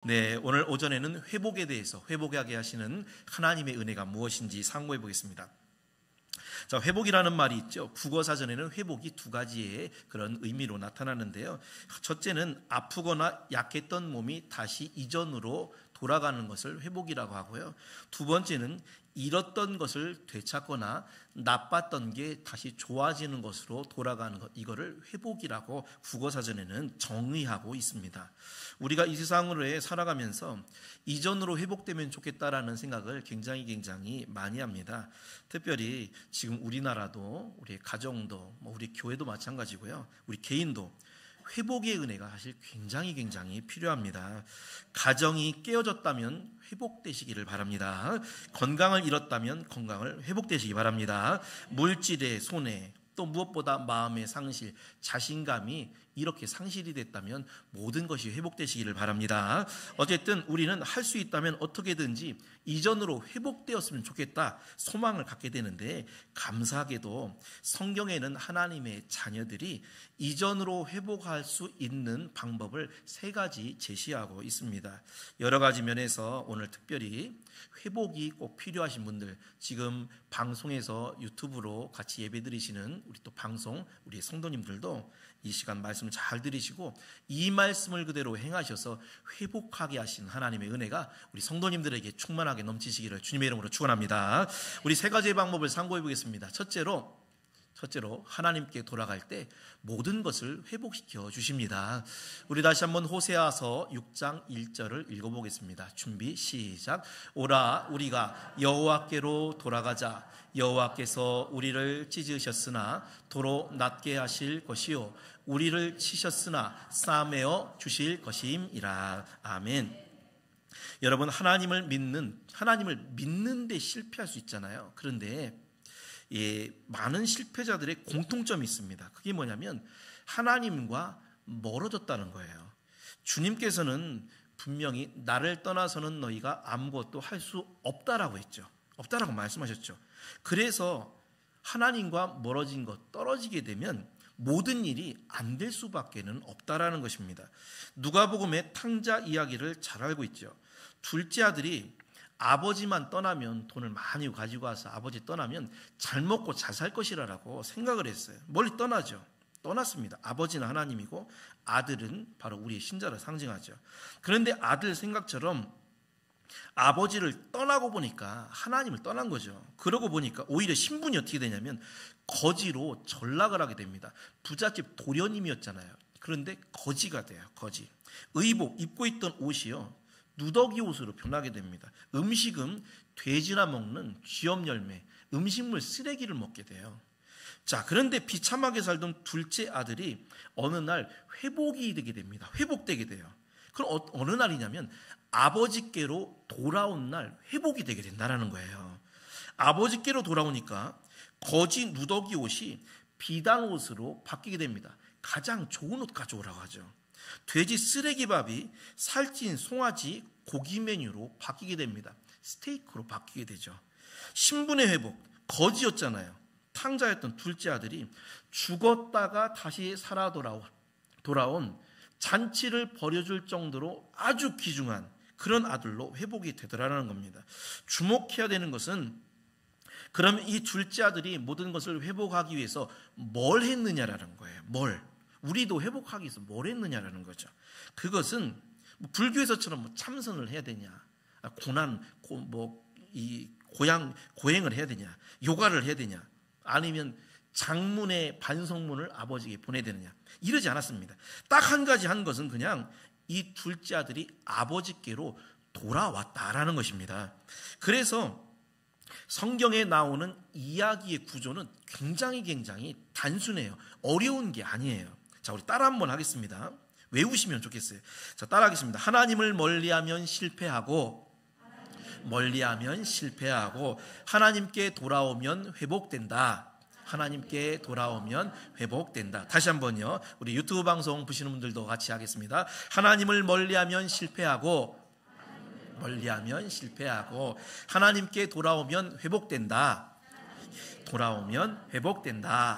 네, 오늘 오전에는 회복에 대해서 회복하게 하시는 하나님의 은혜가 무엇인지 상고해 보겠습니다. 자, 회복이라는 말이 있죠. 국어사전에는 회복이 두 가지의 그런 의미로 나타나는데요. 첫째는 아프거나 약했던 몸이 다시 이전으로 돌아가는 것을 회복이라고 하고요. 두 번째는 잃었던 것을 되찾거나 나빴던 게 다시 좋아지는 것으로 돌아가는 것, 이거를 회복이라고 국어사전에는 정의하고 있습니다. 우리가 이 세상으로 살아가면서 이전으로 회복되면 좋겠다라는 생각을 굉장히 많이 합니다. 특별히 지금 우리나라도, 우리 가정도, 우리 교회도 마찬가지고요. 우리 개인도 회복의 은혜가 사실 굉장히 필요합니다. 가정이 깨어졌다면 회복되시기를 바랍니다. 건강을 잃었다면 건강을 회복되시기 바랍니다. 물질의 손해, 또 무엇보다 마음의 상실, 자신감이 이렇게 상실이 됐다면 모든 것이 회복되시기를 바랍니다. 어쨌든 우리는 할 수 있다면 어떻게든지 이전으로 회복되었으면 좋겠다 소망을 갖게 되는데, 감사하게도 성경에는 하나님의 자녀들이 이전으로 회복할 수 있는 방법을 세 가지 제시하고 있습니다. 여러 가지 면에서 오늘 특별히 회복이 꼭 필요하신 분들, 지금 방송에서 유튜브로 같이 예배 드리시는 우리 또 방송 우리 성도님들도 이 시간 말씀을 잘 들으시고 이 말씀을 그대로 행하셔서 회복하게 하신 하나님의 은혜가 우리 성도님들에게 충만하게 넘치시기를 주님의 이름으로 축원합니다. 우리 세 가지의 방법을 상고해 보겠습니다. 첫째로 하나님께 돌아갈 때 모든 것을 회복시켜 주십니다. 우리 다시 한번 호세아서 6장 1절을 읽어보겠습니다. 준비 시작. 오라 우리가 여호와께로 돌아가자. 여호와께서 우리를 찢으셨으나 도로 낫게 하실 것이요 우리를 치셨으나 싸매어 주실 것임이라. 아멘. 여러분, 하나님을 믿는 데 실패할 수 있잖아요. 그런데 많은 실패자들의 공통점이 있습니다. 그게 뭐냐면 하나님과 멀어졌다는 거예요. 주님께서는 분명히 나를 떠나서는 너희가 아무것도 할 수 없다라고 했죠. 없다라고 말씀하셨죠. 그래서 하나님과 멀어진 것, 떨어지게 되면 모든 일이 안 될 수밖에는 없다라는 것입니다. 누가복음의 탕자 이야기를 잘 알고 있죠. 둘째 아들이 아버지만 떠나면, 돈을 많이 가지고 와서 아버지 떠나면 잘 먹고 잘 살 것이라고 생각을 했어요. 멀리 떠나죠. 떠났습니다. 아버지는 하나님이고 아들은 바로 우리의 신자를 상징하죠. 그런데 아들 생각처럼 아버지를 떠나고 보니까 하나님을 떠난 거죠. 그러고 보니까 오히려 신분이 어떻게 되냐면 거지로 전락을 하게 됩니다. 부잣집 도련님이었잖아요. 그런데 거지가 돼요. 거지. 의복, 입고 있던 옷이요, 누더기 옷으로 변하게 됩니다. 음식은 돼지나 먹는 쥐업 열매, 음식물 쓰레기를 먹게 돼요. 자, 그런데 비참하게 살던 둘째 아들이 어느 날 회복이 되게 됩니다. 회복되게 돼요. 그럼 어느 날이냐면 아버지께로 돌아온 날 회복이 되게 된다는 거예요. 아버지께로 돌아오니까 거지 누더기 옷이 비단 옷으로 바뀌게 됩니다. 가장 좋은 옷 가져오라고 하죠. 돼지 쓰레기밥이 살찐 송아지 고기 메뉴로 바뀌게 됩니다. 스테이크로 바뀌게 되죠. 신분의 회복, 거지였잖아요. 탕자였던 둘째 아들이 죽었다가 다시 살아 돌아온 잔치를 벌여줄 정도로 아주 귀중한 그런 아들로 회복이 되더라는 겁니다. 주목해야 되는 것은, 그러면 이 둘째 아들이 모든 것을 회복하기 위해서 뭘 했느냐라는 거예요. 우리도 회복하기 위해서 뭘 했느냐라는 거죠. 그것은 불교에서처럼 참선을 해야 되냐, 고행을 해야 되냐, 요가를 해야 되냐, 아니면 장문의 반성문을 아버지에게 보내야 되느냐, 이러지 않았습니다. 딱 한 가지 한 것은 그냥 이 둘째 아들이 아버지께로 돌아왔다라는 것입니다. 그래서 성경에 나오는 이야기의 구조는 굉장히 단순해요. 어려운 게 아니에요. 자, 우리 따라 한번 하겠습니다. 외우시면 좋겠어요. 자, 따라하겠습니다. 하나님을 멀리하면 실패하고 하나님께 돌아오면 회복된다. 하나님께 돌아오면 회복된다. 다시 한번요. 우리 유튜브 방송 보시는 분들도 같이 하겠습니다. 하나님을 멀리하면 실패하고 하나님께 돌아오면 회복된다.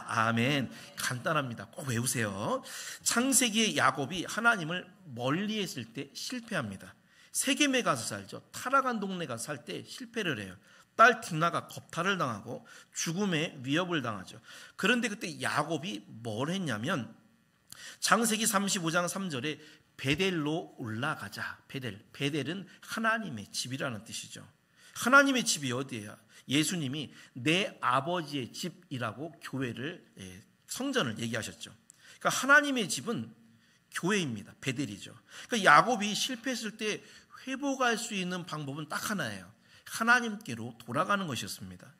아멘. 간단합니다. 꼭 외우세요. 창세기의 야곱이 하나님을 멀리했을 때 실패합니다. 세겜에 가서 살죠. 타락한 동네 가서 살 때 실패를 해요. 딸 딥나가 겁탈을 당하고 죽음의 위협을 당하죠. 그런데 그때 야곱이 뭘 했냐면 창세기 35장 3절에 베델로 올라가자. 베델은 하나님의 집이라는 뜻이죠. 하나님의 집이 어디예요? 예수님이 내 아버지의 집이라고 교회를, 성전을 얘기하셨죠. 그러니까 하나님의 집은 교회입니다. 베델이죠. 그러니까 야곱이 실패했을 때 회복할 수 있는 방법은 딱 하나예요. 하나님께로 돌아가는 것이었습니다.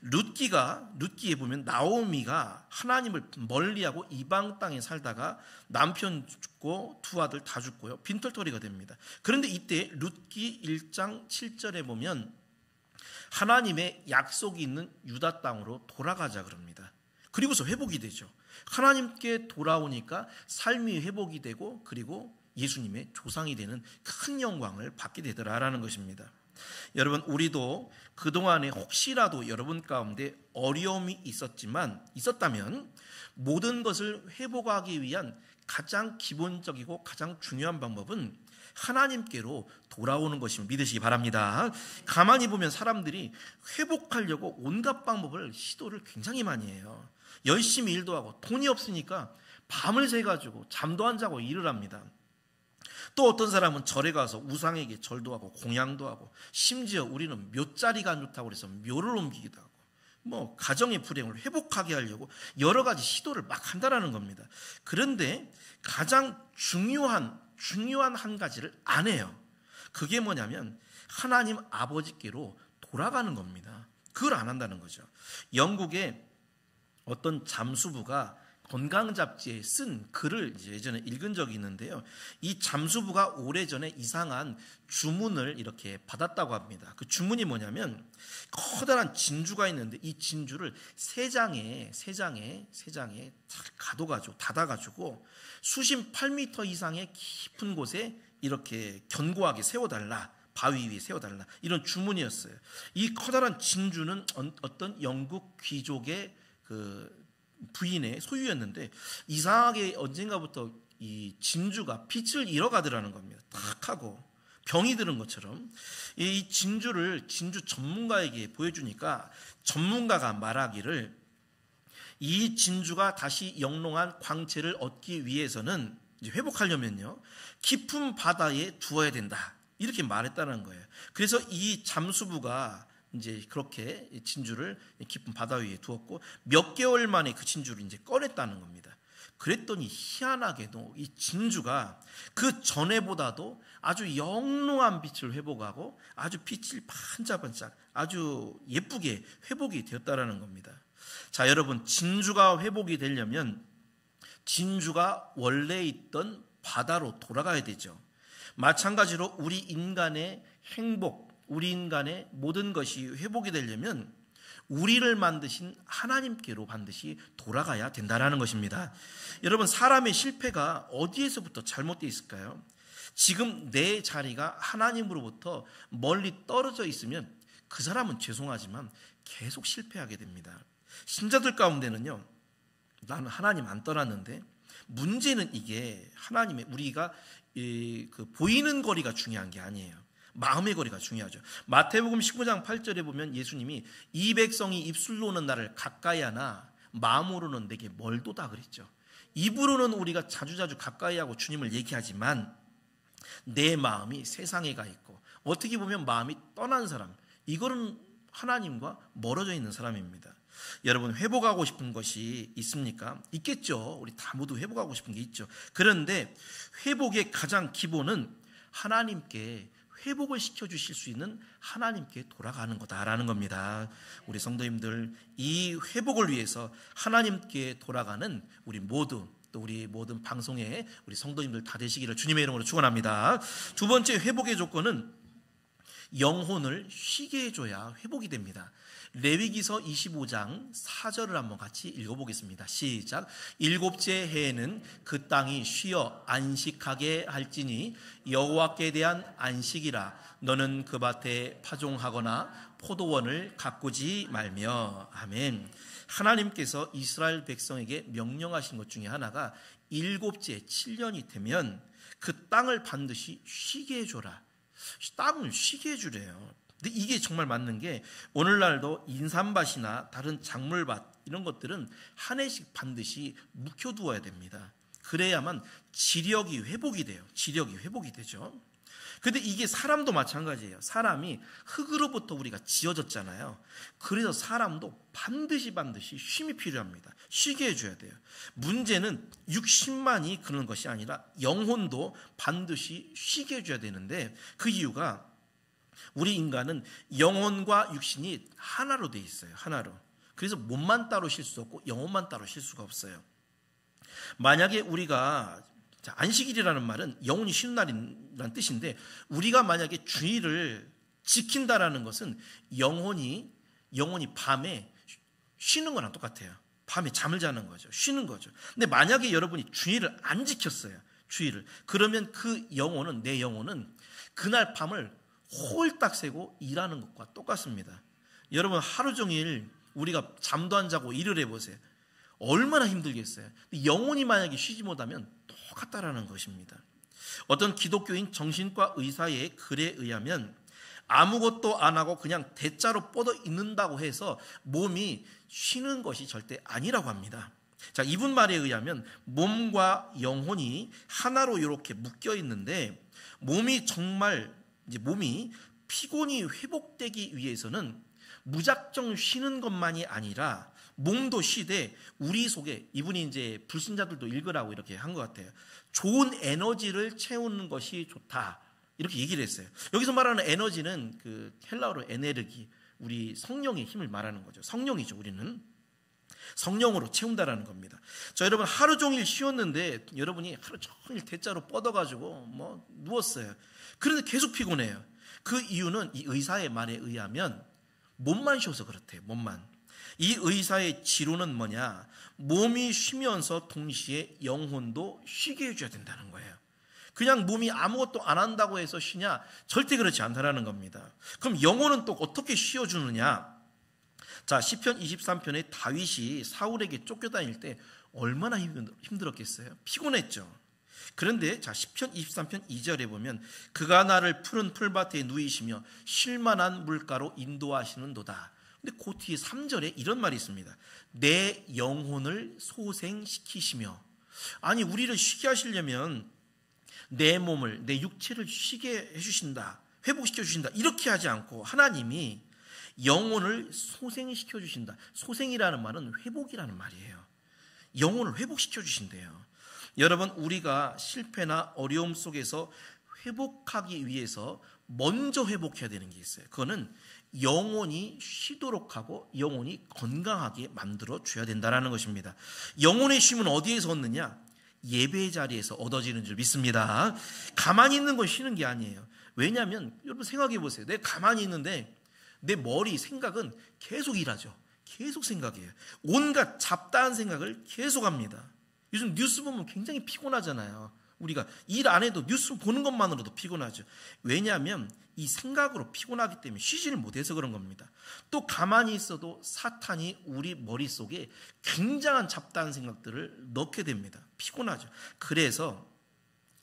룻기에 보면 나오미가 하나님을 멀리하고 이방 땅에 살다가 남편 죽고 두 아들 다 죽고요. 빈털터리가 됩니다. 그런데 이때 룻기 1장 7절에 보면 하나님의 약속이 있는 유다 땅으로 돌아가자 그럽니다. 그리고서 회복이 되죠. 하나님께 돌아오니까 삶이 회복이 되고 그리고 예수님의 조상이 되는 큰 영광을 받게 되더라라는 것입니다. 여러분, 우리도 그동안에 혹시라도 여러분 가운데 어려움이 있었다면 모든 것을 회복하기 위한 가장 기본적이고 가장 중요한 방법은 하나님께로 돌아오는 것임을 믿으시기 바랍니다. 가만히 보면 사람들이 회복하려고 온갖 방법을 시도를 굉장히 많이 해요. 열심히 일도 하고 돈이 없으니까 밤을 새가지고 잠도 안 자고 일을 합니다. 또 어떤 사람은 절에 가서 우상에게 절도 하고 공양도 하고 심지어 우리는 묘자리가 안 좋다고 해서 묘를 옮기기도 하고 가정의 불행을 회복하게 하려고 여러 가지 시도를 막 한다는 겁니다. 그런데 가장 중요한 한 가지를 안 해요. 그게 뭐냐면 하나님 아버지께로 돌아가는 겁니다. 그걸 안 한다는 거죠. 영국의 어떤 잠수부가 건강 잡지에 쓴 글을 예전에 읽은 적이 있는데요. 이 잠수부가 오래전에 이상한 주문을 이렇게 받았다고 합니다. 그 주문이 뭐냐면 커다란 진주가 있는데 이 진주를 세 장에 닫아가지고 수심 8m 이상의 깊은 곳에 이렇게 견고하게 세워달라. 바위 위에 세워달라. 이런 주문이었어요. 이 커다란 진주는 어떤 영국 귀족의 부인의 소유였는데 이상하게 언젠가부터 이 진주가 빛을 잃어가더라는 겁니다. 탁 하고 병이 드는 것처럼 이 진주 전문가에게 보여주니까 전문가가 말하기를 이 진주가 다시 영롱한 광채를 얻기 위해서는 이제 회복하려면요 깊은 바다에 두어야 된다 이렇게 말했다는 거예요. 그래서 이 잠수부가 이제 그렇게 진주를 깊은 바다 위에 두었고 몇 개월 만에 그 진주를 이제 꺼냈다는 겁니다. 그랬더니 희한하게도 이 진주가 그 전에보다도 아주 영롱한 빛을 회복하고 아주 빛이 반짝반짝 아주 예쁘게 회복이 되었다라는 겁니다. 자, 여러분, 진주가 회복이 되려면 진주가 원래 있던 바다로 돌아가야 되죠. 마찬가지로 우리 인간의 행복, 우리 인간의 모든 것이 회복이 되려면 우리를 만드신 하나님께로 반드시 돌아가야 된다는 것입니다. 여러분, 사람의 실패가 어디에서부터 잘못되어 있을까요? 지금 내 자리가 하나님으로부터 멀리 떨어져 있으면 그 사람은 죄송하지만 계속 실패하게 됩니다. 신자들 가운데는요, 나는 하나님 안 떠났는데 문제는 이게 하나님의 우리가 보이는 거리가 중요한 게 아니에요. 마음의 거리가 중요하죠. 마태복음 19장 8절에 보면 예수님이 이 백성이 입술로는 나를 가까이 하나 마음으로는 내게 멀도다 그랬죠. 입으로는 우리가 자주자주 가까이 하고 주님을 얘기하지만 내 마음이 세상에 가 있고 어떻게 보면 마음이 떠난 사람, 이거는 하나님과 멀어져 있는 사람입니다. 여러분, 회복하고 싶은 것이 있습니까? 있겠죠. 우리 다 모두 회복하고 싶은 게 있죠. 그런데 회복의 가장 기본은 하나님께 회복을 시켜주실 수 있는 하나님께 돌아가는 거다라는 겁니다. 우리 성도님들, 이 회복을 위해서 하나님께 돌아가는 우리 모두, 또 우리 모든 방송에 우리 성도님들 다 되시기를 주님의 이름으로 축원합니다. 두 번째 회복의 조건은 영혼을 쉬게 해줘야 회복이 됩니다. 레위기서 25장 4절을 한번 같이 읽어보겠습니다. 시작. 일곱째 해에는 그 땅이 쉬어 안식하게 할지니 여호와께 대한 안식이라. 너는 그 밭에 파종하거나 포도원을 가꾸지 말며. 아멘. 하나님께서 이스라엘 백성에게 명령하신 것 중에 하나가 일곱째 7년이 되면 그 땅을 반드시 쉬게 해줘라. 땀을 쉬게 해주래요. 근데 이게 정말 맞는 게 오늘날도 인삼밭이나 다른 작물밭 이런 것들은 한 해씩 반드시 묵혀두어야 됩니다. 그래야만 지력이 회복이 돼요. 지력이 회복이 되죠. 근데 이게 사람도 마찬가지예요. 사람이 흙으로부터 우리가 지어졌잖아요. 그래서 사람도 반드시 쉼이 필요합니다. 쉬게 해줘야 돼요. 문제는 육신만이 그런 것이 아니라 영혼도 반드시 쉬게 해줘야 되는데, 그 이유가 우리 인간은 영혼과 육신이 하나로 돼 있어요. 하나로. 그래서 몸만 따로 쉴 수 없고 영혼만 따로 쉴 수가 없어요. 만약에 우리가 안식일이라는 말은 영혼이 쉬는 날이라는 뜻인데, 우리가 만약에 주일을 지킨다라는 것은 영혼이 밤에 쉬는 거랑 똑같아요. 밤에 잠을 자는 거죠. 쉬는 거죠. 근데 만약에 여러분이 주일을 안 지켰어요. 주일을. 그러면 내 영혼은 그날 밤을 홀딱 새고 일하는 것과 똑같습니다. 여러분, 하루 종일 우리가 잠도 안 자고 일을 해보세요. 얼마나 힘들겠어요. 영혼이 만약에 쉬지 못하면 똑같다라는 것입니다. 어떤 기독교인 정신과 의사의 글에 의하면 아무것도 안 하고 그냥 대자로 뻗어 있는다고 해서 몸이 쉬는 것이 절대 아니라고 합니다. 자, 이분 말에 의하면 몸과 영혼이 하나로 이렇게 묶여 있는데, 몸이 피곤이 회복되기 위해서는 무작정 쉬는 것만이 아니라 몸도 쉬되 우리 속에, 이분이 이제 불신자들도 읽으라고 이렇게 한 것 같아요. 좋은 에너지를 채우는 것이 좋다, 이렇게 얘기를 했어요. 여기서 말하는 에너지는 그 헬라어로 에네르기, 우리 성령의 힘을 말하는 거죠. 성령이죠. 우리는 성령으로 채운다라는 겁니다. 자, 여러분, 하루 종일 쉬었는데 여러분이 하루 종일 대자로 뻗어가지고 누웠어요. 그런데 계속 피곤해요. 그 이유는 이 의사의 말에 의하면 몸만 쉬어서 그렇대요. 몸만. 이 의사의 지론은 뭐냐? 몸이 쉬면서 동시에 영혼도 쉬게 해줘야 된다는 거예요. 그냥 몸이 아무것도 안 한다고 해서 쉬냐? 절대 그렇지 않다라는 겁니다. 그럼 영혼은 또 어떻게 쉬어주느냐? 자, 시편 23편에 다윗이 사울에게 쫓겨다닐 때 얼마나 힘들었겠어요? 피곤했죠. 그런데 자, 시편 23편 2절에 보면 그가 나를 푸른 풀밭에 누이시며 쉴만한 물가로 인도하시는도다. 근데 그 뒤에 3절에 이런 말이 있습니다. 내 영혼을 소생시키시며. 아니, 우리를 쉬게 하시려면 내 몸을, 내 육체를 쉬게 해주신다, 회복시켜 주신다, 이렇게 하지 않고 하나님이 영혼을 소생시켜 주신다. 소생이라는 말은 회복이라는 말이에요. 영혼을 회복시켜 주신대요. 여러분, 우리가 실패나 어려움 속에서 회복하기 위해서 먼저 회복해야 되는 게 있어요. 그거는 영혼이 쉬도록 하고 영혼이 건강하게 만들어 줘야 된다는 것입니다. 영혼의 쉼은 어디에서 얻느냐? 예배 자리에서 얻어지는 줄 믿습니다. 가만히 있는 건 쉬는 게 아니에요. 왜냐하면 여러분 생각해 보세요. 내가 가만히 있는데 내 머리 생각은 계속 일하죠. 계속 생각해요. 온갖 잡다한 생각을 계속 합니다. 요즘 뉴스 보면 굉장히 피곤하잖아요. 우리가 일 안 해도 뉴스 보는 것만으로도 피곤하죠. 왜냐하면 이 생각으로 피곤하기 때문에 쉬지를 못해서 그런 겁니다. 또 가만히 있어도 사탄이 우리 머릿속에 굉장한 잡다한 생각들을 넣게 됩니다. 피곤하죠. 그래서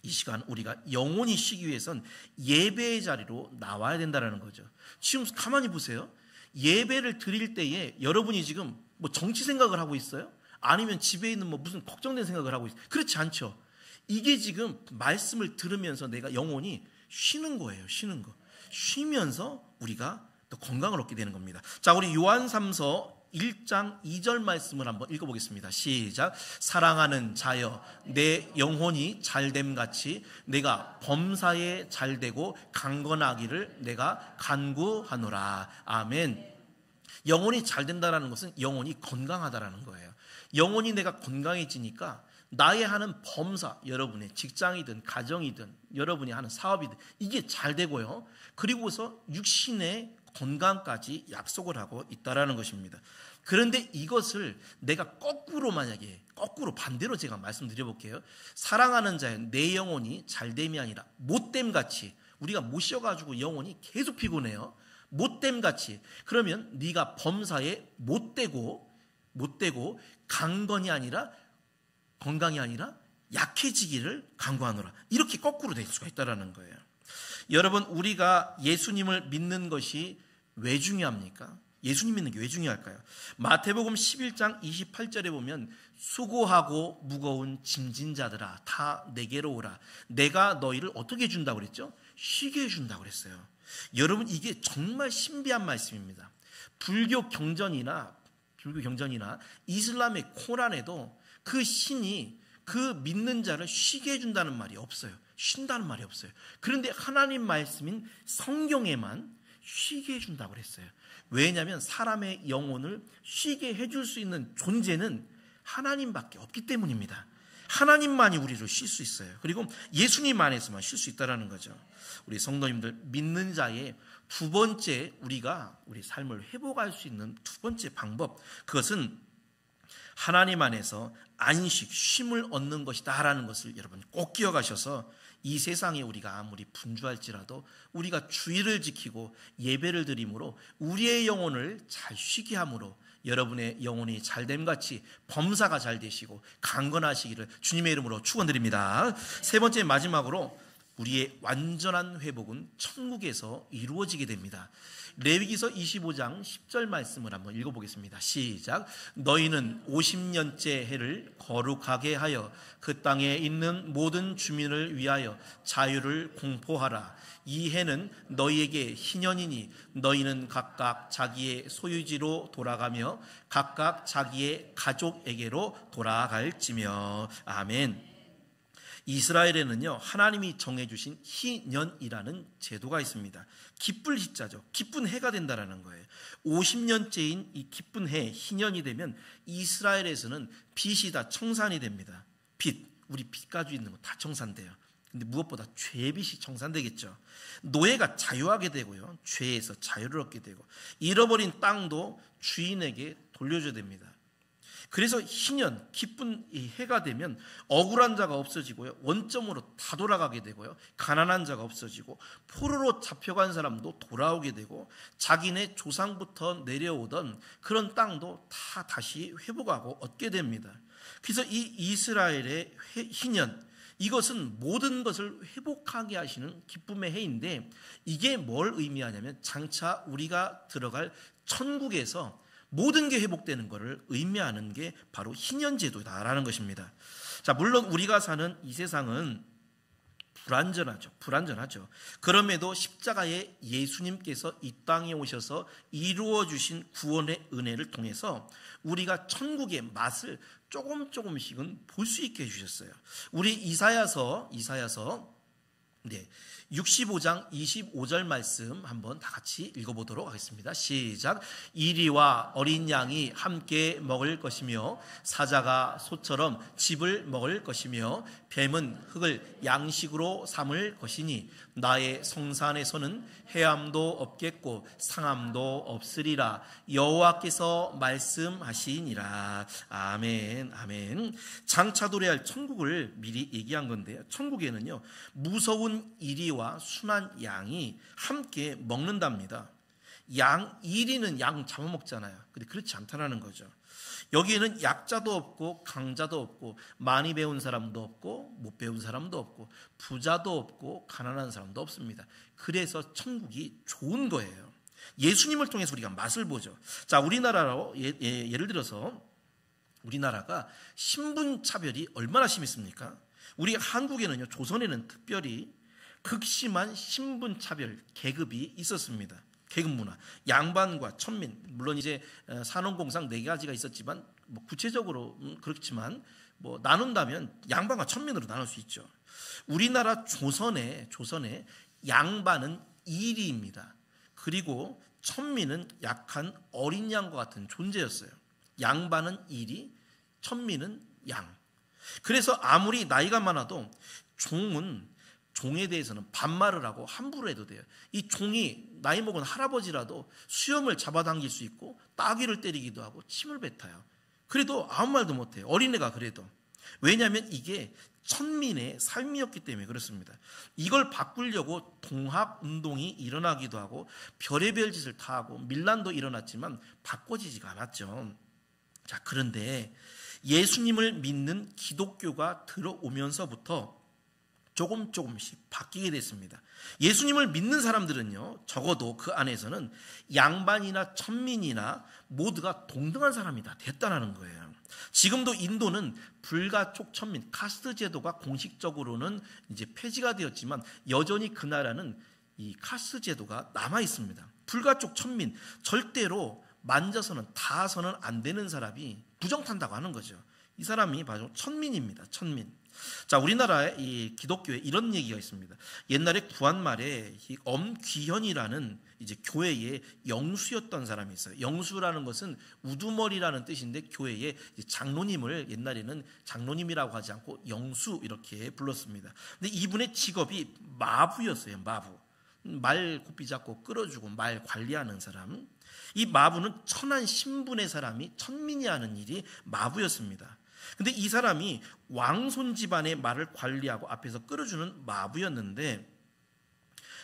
이 시간 우리가 영혼히 쉬기 위해선 예배의 자리로 나와야 된다는 거죠. 지금 가만히 보세요. 예배를 드릴 때에 여러분이 지금 정치 생각을 하고 있어요? 아니면 집에 있는 무슨 걱정된 생각을 하고 있어요? 그렇지 않죠. 이게 지금 말씀을 들으면서 내가 영혼이 쉬는 거예요. 쉬는 거. 쉬면서 우리가 또 건강을 얻게 되는 겁니다. 자, 우리 요한3서 1장 2절 말씀을 한번 읽어보겠습니다. 시작. 사랑하는 자여, 내 영혼이 잘됨같이 내가 범사에 잘되고 강건하기를 내가 간구하노라. 아멘. 영혼이 잘된다는 것은 영혼이 건강하다라는 거예요. 영혼이 내가 건강해지니까 나의 하는 범사, 여러분의 직장이든 가정이든 여러분이 하는 사업이든 이게 잘 되고요. 그리고서 육신의 건강까지 약속을 하고 있다라는 것입니다. 그런데 이것을 내가 거꾸로 반대로 제가 말씀드려볼게요. 사랑하는 자여, 내 영혼이 잘됨이 아니라 못됨같이, 우리가 못 쉬어가지고 영혼이 계속 피곤해요. 못됨같이. 그러면 네가 범사에 못되고 강건이 아니라, 건강이 아니라 약해지기를 간구하노라. 이렇게 거꾸로 될 수가 있다는 거예요. 여러분, 우리가 예수님을 믿는 것이 왜 중요합니까? 예수님 믿는 게 왜 중요할까요? 마태복음 11장 28절에 보면 수고하고 무거운 짐진 자들아 다 내게로 오라. 내가 너희를 어떻게 준다고 그랬죠? 쉬게 해준다고 그랬어요. 여러분, 이게 정말 신비한 말씀입니다. 불교 경전이나 이슬람의 코란에도 그 신이 그 믿는 자를 쉬게 해준다는 말이 없어요. 쉰다는 말이 없어요. 그런데 하나님 말씀인 성경에만 쉬게 해준다고 그랬어요. 왜냐하면 사람의 영혼을 쉬게 해줄 수 있는 존재는 하나님밖에 없기 때문입니다. 하나님만이 우리를 쉴 수 있어요. 그리고 예수님 안에서만 쉴 수 있다는 거죠. 우리 성도님들, 믿는 자의 두 번째, 우리가 우리 삶을 회복할 수 있는 두 번째 방법, 그것은 하나님 안에서 안식, 쉼을 얻는 것이다라는 것을 여러분 꼭 기억하셔서 이 세상에 우리가 아무리 분주할지라도 우리가 주의를 지키고 예배를 드림으로 우리의 영혼을 잘 쉬게 함으로 여러분의 영혼이 잘됨같이 범사가 잘 되시고 강건하시기를 주님의 이름으로 축원드립니다. 세 번째, 마지막으로 우리의 완전한 회복은 천국에서 이루어지게 됩니다. 레위기서 25장 10절 말씀을 한번 읽어보겠습니다. 시작. 너희는 50년째 해를 거룩하게 하여 그 땅에 있는 모든 주민을 위하여 자유를 공포하라. 이 해는 너희에게 희년이니 너희는 각각 자기의 소유지로 돌아가며 각각 자기의 가족에게로 돌아갈지며. 아멘. 이스라엘에는요, 하나님이 정해주신 희년이라는 제도가 있습니다. 기쁠 희자죠. 기쁜 해가 된다라는 거예요. 50년째인 이 기쁜 해, 희년이 되면 이스라엘에서는 빚이 다 청산이 됩니다. 빚, 우리 빚 가지고 있는 거 다 청산돼요. 근데 무엇보다 죄의 빚이 청산되겠죠. 노예가 자유하게 되고요, 죄에서 자유를 얻게 되고, 잃어버린 땅도 주인에게 돌려줘야 됩니다. 그래서 희년, 기쁜 이 해가 되면 억울한 자가 없어지고요, 원점으로 다 돌아가게 되고요, 가난한 자가 없어지고 포로로 잡혀간 사람도 돌아오게 되고 자기네 조상부터 내려오던 그런 땅도 다 다시 회복하고 얻게 됩니다. 그래서 이 이스라엘의 희년, 이것은 모든 것을 회복하게 하시는 기쁨의 해인데, 이게 뭘 의미하냐면 장차 우리가 들어갈 천국에서 모든 게 회복되는 것을 의미하는 게 바로 희년제도다라는 것입니다. 자, 물론 우리가 사는 이 세상은 불완전하죠. 그럼에도 십자가에 예수님께서 이 땅에 오셔서 이루어 주신 구원의 은혜를 통해서 우리가 천국의 맛을 조금씩은 볼 수 있게 해주셨어요. 우리 이사야서 65장 25절 말씀 한번 다 같이 읽어보도록 하겠습니다. 시작. 이리와 어린 양이 함께 먹을 것이며 사자가 소처럼 짚을 먹을 것이며 뱀은 흙을 양식으로 삼을 것이니 나의 성산에서는 해함도 없겠고 상함도 없으리라. 여호와께서 말씀하시니라. 아멘, 아멘. 장차 도래할 천국을 미리 얘기한 건데요, 천국에는요 무서운 이리와 순한 양이 함께 먹는답니다. 이리는 양 잡아먹잖아요. 근데 그렇지 않다는 거죠. 여기에는 약자도 없고 강자도 없고 많이 배운 사람도 없고 못 배운 사람도 없고 부자도 없고 가난한 사람도 없습니다. 그래서 천국이 좋은 거예요. 예수님을 통해서 우리가 맛을 보죠. 자, 우리나라로 예를 들어서 우리나라가 신분차별이 얼마나 심했습니까? 우리 한국에는요, 조선에는 특별히 극심한 신분차별 계급이 있었습니다. 계급 문화, 양반과 천민, 물론 이제 산업공상 4가지가 있었지만 구체적으로 그렇지만 나눈다면 양반과 천민으로 나눌 수 있죠. 우리나라 조선의 양반은 이리입니다. 그리고 천민은 약한 어린 양과 같은 존재였어요. 양반은 이리, 천민은 양. 그래서 아무리 나이가 많아도 종에 대해서는 반말을 하고 함부로 해도 돼요. 이 종이 나이 먹은 할아버지라도 수염을 잡아당길 수 있고 따귀를 때리기도 하고 침을 뱉어요. 그래도 아무 말도 못해요. 어린애가 그래도. 왜냐하면 이게 천민의 삶이었기 때문에 그렇습니다. 이걸 바꾸려고 동학운동이 일어나기도 하고 별의별 짓을 다 하고 밀란도 일어났지만 바꿔지지가 않았죠. 자, 그런데 예수님을 믿는 기독교가 들어오면서부터 조금씩 바뀌게 됐습니다. 예수님을 믿는 사람들은요, 적어도 그 안에서는 양반이나 천민이나 모두가 동등한 사람이 다 됐다는 거예요. 지금도 인도는 불가촉천민 카스트 제도가 공식적으로는 이제 폐지가 되었지만 여전히 그 나라는 이 카스트 제도가 남아 있습니다. 불가촉천민, 절대로 만져서는 닿아서는 안 되는 사람이 부정탄다고 하는 거죠. 이 사람이 바로 천민입니다. 천민. 자, 우리나라의 이 기독교에 이런 얘기가 있습니다. 옛날에 구한말에 이 엄귀현이라는 이제 교회의 영수였던 사람이 있어요. 영수라는 것은 우두머리라는 뜻인데 교회의 장로님을 옛날에는 장로님이라고 하지 않고 영수 이렇게 불렀습니다. 근데 이분의 직업이 마부였어요. 마부. 말 고삐 잡고 끌어주고 말 관리하는 사람. 이 마부는 천한 신분의 사람이 천민이 하는 일이 마부였습니다. 근데 이 사람이 왕손 집안의 말을 관리하고 앞에서 끌어주는 마부였는데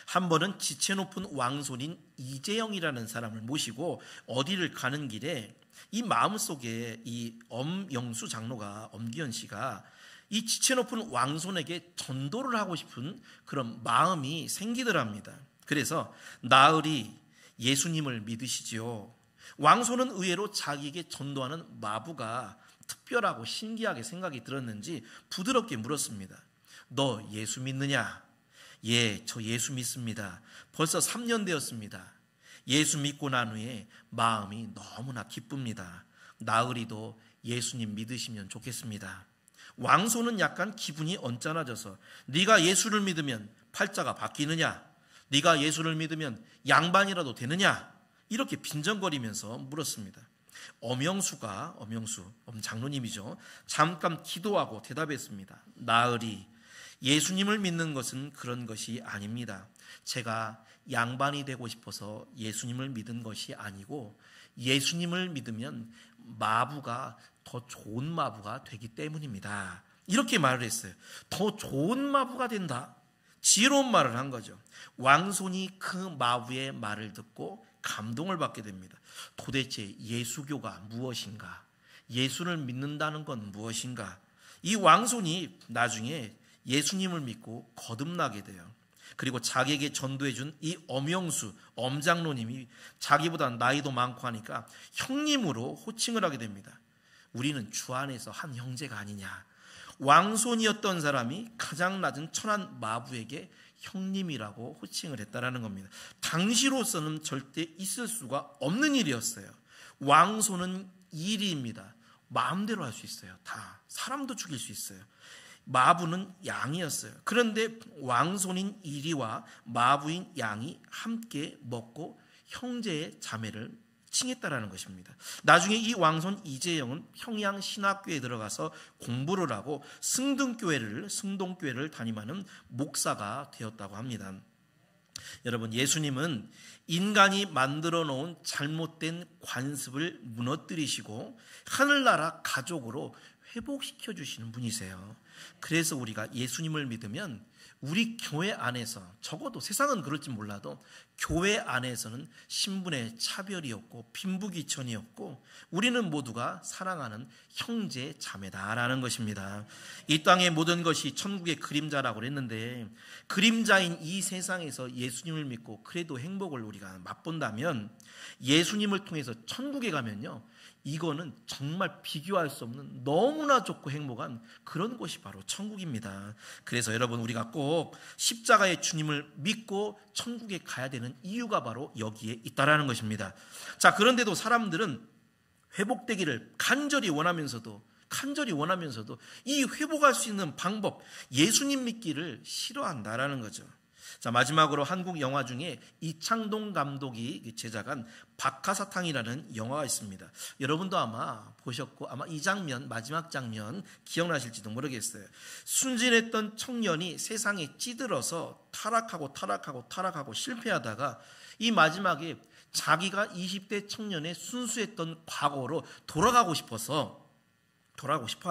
한 번은 지체 높은 왕손인 이재영이라는 사람을 모시고 어디를 가는 길에 이 마음속에 이 엄영수 장로가 엄기현 씨가 이 지체 높은 왕손에게 전도를 하고 싶은 그런 마음이 생기더랍니다. 그래서 나으리 예수님을 믿으시지요. 왕손은 의외로 자기에게 전도하는 마부가 특별하고 신기하게 생각이 들었는지 부드럽게 물었습니다. 너 예수 믿느냐? 예, 저 예수 믿습니다. 벌써 3년 되었습니다. 예수 믿고 난 후에 마음이 너무나 기쁩니다. 나으리도 예수님 믿으시면 좋겠습니다. 왕손은 약간 기분이 언짢아져서 네가 예수를 믿으면 팔자가 바뀌느냐? 네가 예수를 믿으면 양반이라도 되느냐? 이렇게 빈정거리면서 물었습니다. 엄영수 장로님이죠. 잠깐 기도하고 대답했습니다. 나으리, 예수님을 믿는 것은 그런 것이 아닙니다. 제가 양반이 되고 싶어서 예수님을 믿은 것이 아니고 예수님을 믿으면 마부가 더 좋은 마부가 되기 때문입니다. 이렇게 말을 했어요. 더 좋은 마부가 된다. 지혜로운 말을 한 거죠. 왕손이 그 마부의 말을 듣고 감동을 받게 됩니다. 도대체 예수교가 무엇인가? 예수를 믿는다는 건 무엇인가? 이 왕손이 나중에 예수님을 믿고 거듭나게 돼요. 그리고 자기에게 전도해준 이 엄영수, 엄장로님이 자기보다 나이도 많고 하니까 형님으로 호칭을 하게 됩니다. 우리는 주 안에서 한 형제가 아니냐. 왕손이었던 사람이 가장 낮은 천한 마부에게 형님이라고 호칭을 했다라는 겁니다. 당시로서는 절대 있을 수가 없는 일이었어요. 왕손은 일이입니다. 마음대로 할 수 있어요. 다 사람도 죽일 수 있어요. 마부는 양이었어요. 그런데 왕손인 이리와 마부인 양이 함께 먹고 형제의 자매를 칭했다라는 것입니다. 나중에 이 왕손 이재영은 평양 신학교에 들어가서 공부를 하고 승동교회를 담임하는 목사가 되었다고 합니다. 여러분, 예수님은 인간이 만들어 놓은 잘못된 관습을 무너뜨리시고 하늘나라 가족으로 회복시켜 주시는 분이세요. 그래서 우리가 예수님을 믿으면 우리 교회 안에서, 적어도 세상은 그럴지 몰라도 교회 안에서는 신분의 차별이 없고 빈부귀천이 없고 우리는 모두가 사랑하는 형제 자매다라는 것입니다. 이 땅의 모든 것이 천국의 그림자라고 그랬는데 그림자인 이 세상에서 예수님을 믿고 그래도 행복을 우리가 맛본다면 예수님을 통해서 천국에 가면요, 이거는 정말 비교할 수 없는 너무나 좋고 행복한 그런 곳이 바로 천국입니다. 그래서 여러분, 우리가 꼭 십자가의 주님을 믿고 천국에 가야 되는 이유가 바로 여기에 있다라는 것입니다. 자, 그런데도 사람들은 회복되기를 간절히 원하면서도 이 회복할 수 있는 방법, 예수님 믿기를 싫어한다라는 거죠. 자, 마지막으로 한국 영화 중에 이창동 감독이 제작한 박하사탕이라는 영화가 있습니다. 여러분도 아마 보셨고 아마 이 장면, 마지막 장면 기억나실지도 모르겠어요. 순진했던 청년이 세상에 찌들어서 타락하고 실패하다가 이 마지막에 자기가 20대 청년의 순수했던 과거로 돌아가고 싶어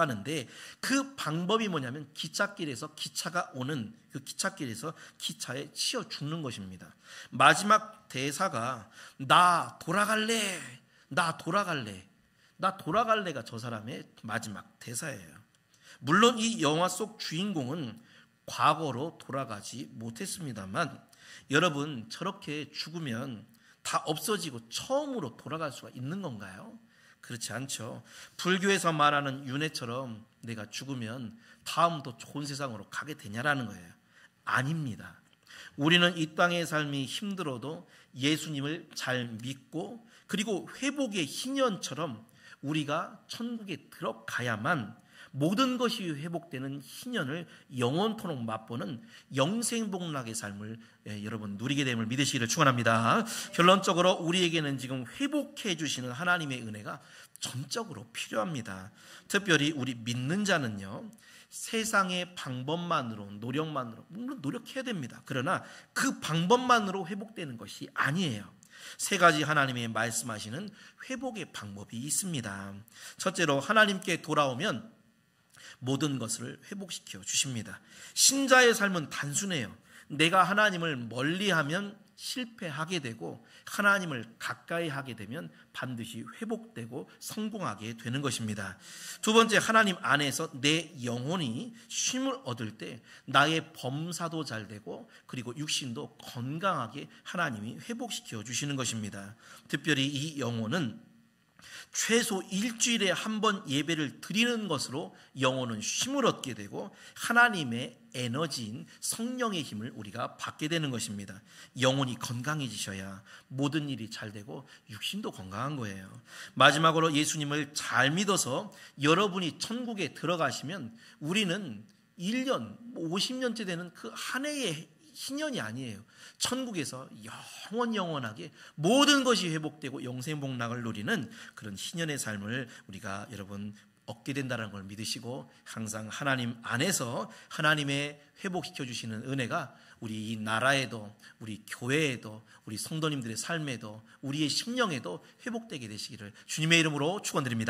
하는데 그 방법이 뭐냐면 기찻길에서 기차가 오는 그 기찻길에서 기차에 치여 죽는 것입니다. 마지막 대사가 나 돌아갈래가 저 사람의 마지막 대사예요. 물론 이 영화 속 주인공은 과거로 돌아가지 못했습니다만 여러분, 저렇게 죽으면 다 없어지고 처음으로 돌아갈 수가 있는 건가요? 그렇지 않죠. 불교에서 말하는 윤회처럼 내가 죽으면 다음도 좋은 세상으로 가게 되냐라는 거예요. 아닙니다. 우리는 이 땅의 삶이 힘들어도 예수님을 잘 믿고 그리고 회복의 희년처럼 우리가 천국에 들어가야만 모든 것이 회복되는 희년을 영원토록 맛보는 영생복락의 삶을 여러분 누리게 됨을 믿으시기를 축원합니다. 결론적으로 우리에게는 지금 회복해 주시는 하나님의 은혜가 전적으로 필요합니다. 특별히 우리 믿는 자는요, 세상의 방법만으로, 노력만으로, 물론 노력해야 됩니다. 그러나 그 방법만으로 회복되는 것이 아니에요. 세 가지 하나님의 말씀하시는 회복의 방법이 있습니다. 첫째로, 하나님께 돌아오면 모든 것을 회복시켜 주십니다. 신자의 삶은 단순해요. 내가 하나님을 멀리하면 실패하게 되고 하나님을 가까이 하게 되면 반드시 회복되고 성공하게 되는 것입니다. 두 번째, 하나님 안에서 내 영혼이 쉼을 얻을 때 나의 범사도 잘 되고 그리고 육신도 건강하게 하나님이 회복시켜 주시는 것입니다. 특별히 이 영혼은 최소 일주일에 한 번 예배를 드리는 것으로 영혼은 쉼을 얻게 되고 하나님의 에너지인 성령의 힘을 우리가 받게 되는 것입니다. 영혼이 건강해지셔야 모든 일이 잘 되고 육신도 건강한 거예요. 마지막으로, 예수님을 잘 믿어서 여러분이 천국에 들어가시면 우리는 1년, 50년째 되는 그 한 해의 희년이 아니에요. 천국에서 영원하게 모든 것이 회복되고 영생복락을 누리는 그런 희년의 삶을 우리가 여러분 얻게 된다는 걸 믿으시고 항상 하나님 안에서 하나님의 회복시켜 주시는 은혜가 우리 이 나라에도, 우리 교회에도, 우리 성도님들의 삶에도, 우리의 심령에도 회복되게 되시기를 주님의 이름으로 축원드립니다.